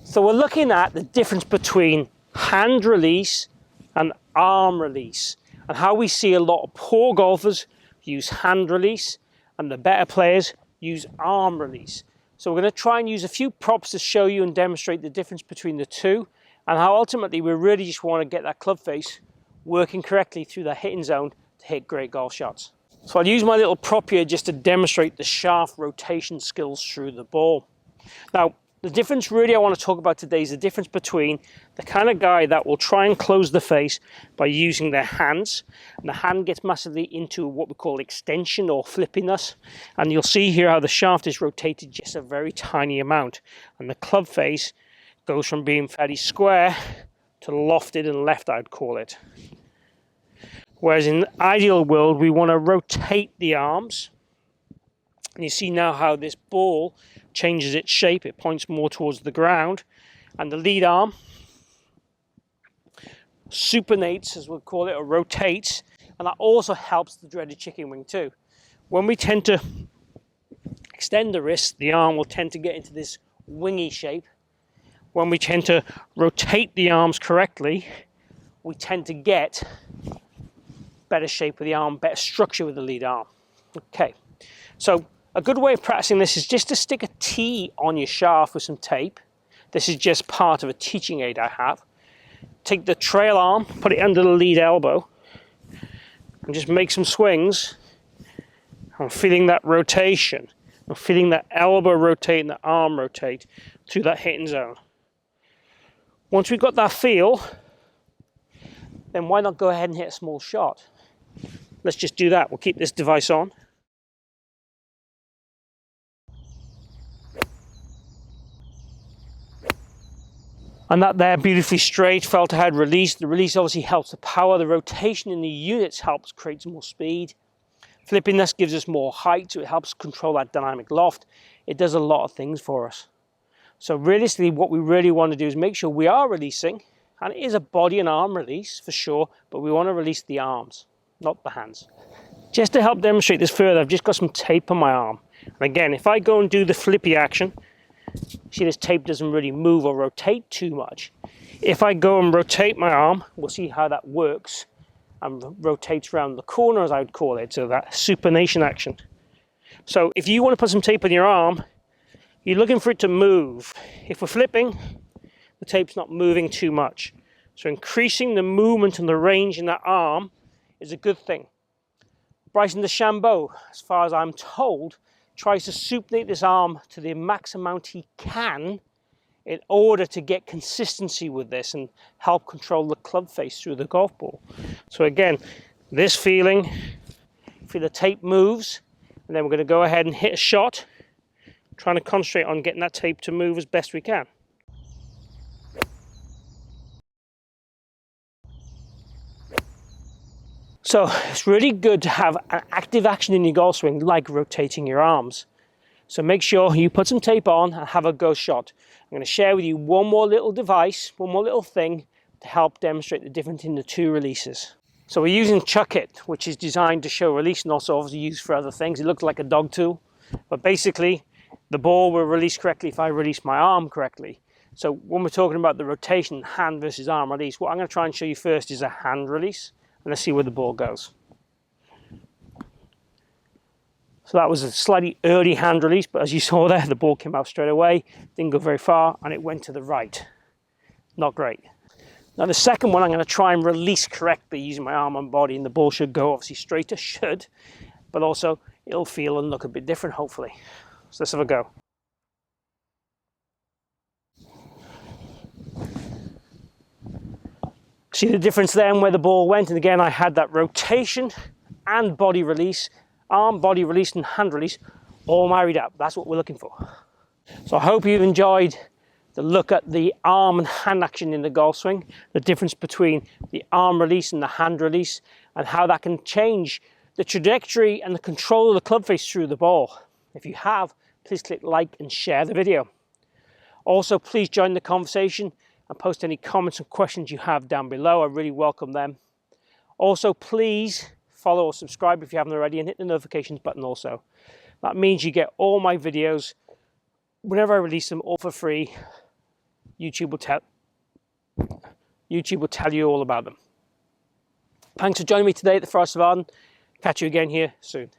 So we're looking at the difference between hand release and arm release, and how we see a lot of poor golfers use hand release and the better players use arm release. So we're going to try and use a few props to show you and demonstrate the difference between the two, and how ultimately we really just want to get that club face working correctly through the hitting zone to hit great golf shots. So I'll use my little prop here just to demonstrate the shaft rotation skills through the ball. Now, the difference really I want to talk about today is the difference between the kind of guy that will try and close the face by using their hands, and the hand gets massively into what we call extension or flippiness, and you'll see here how the shaft is rotated just a very tiny amount, and the club face goes from being fairly square to lofted and left, I'd call it. Whereas in the ideal world, we want to rotate the arms. And you see now how this ball changes its shape. It points more towards the ground. And the lead arm supinates, as we'll call it, or rotates. And that also helps the dreaded chicken wing too. When we tend to extend the wrist, the arm will tend to get into this wingy shape. When we tend to rotate the arms correctly, we tend to get better shape with the arm, better structure with the lead arm. Okay, so a good way of practicing this is just to stick a T on your shaft with some tape. This is just part of a teaching aid I have. Take the trail arm, put it under the lead elbow, and just make some swings. I'm feeling that rotation. I'm feeling that elbow rotate and the arm rotate through that hitting zone. Once we've got that feel, then why not go ahead and hit a small shot? Let's just do that. We'll keep this device on. And that there, beautifully straight, felt ahead release. The release obviously helps the power. The rotation in the units helps create more speed. Flippiness gives us more height, so it helps control that dynamic loft. It does a lot of things for us. So realistically, what we really want to do is make sure we are releasing, and it is a body and arm release for sure, but we want to release the arms, not the hands. Just to help demonstrate this further, I've just got some tape on my arm. And again, if I go and do the flippy action, see this tape doesn't really move or rotate too much. If I go and rotate my arm, we'll see how that works and rotates around the corner, as I would call it, so that supination action. So if you want to put some tape on your arm, you're looking for it to move. If we're flipping, the tape's not moving too much. So increasing the movement and the range in that arm is a good thing. Bryson DeChambeau, as far as I'm told, tries to supinate this arm to the max amount he can in order to get consistency with this and help control the club face through the golf ball. So again, this feeling, feel the tape moves, and then we're going to go ahead and hit a shot, trying to concentrate on getting that tape to move as best we can. So it's really good to have an active action in your golf swing, like rotating your arms. So make sure you put some tape on and have a go shot. I'm going to share with you one more little device, one more little thing to help demonstrate the difference in the two releases. So we're using Chuck It, which is designed to show release and also obviously used for other things. It looks like a dog tool, but basically the ball will release correctly if I release my arm correctly. So when we're talking about the rotation, hand versus arm release, what I'm going to try and show you first is a hand release. And let's see where the ball goes. So that was a slightly early hand release, but as you saw there, the ball came out straight away, didn't go very far, and it went to the right. Not great. Now the second one, I'm going to try and release correctly using my arm and body, and the ball should go obviously straighter, should, but also it'll feel and look a bit different, hopefully. So let's have a go. See the difference there and where the ball went, and again I had that rotation and body release, arm, body release and hand release all married up. That's what we're looking for. So I hope you've enjoyed the look at the arm and hand action in the golf swing, the difference between the arm release and the hand release, and how that can change the trajectory and the control of the club face through the ball. If you have, please click like and share the video. Also, please join the conversation and post any comments and questions you have down below. I really welcome them. Also, please follow or subscribe if you haven't already, and hit the notifications button also. That means you get all my videos whenever I release them, all for free, YouTube will tell you all about them. Thanks for joining me today at the Forest of Arden. Catch you again here soon.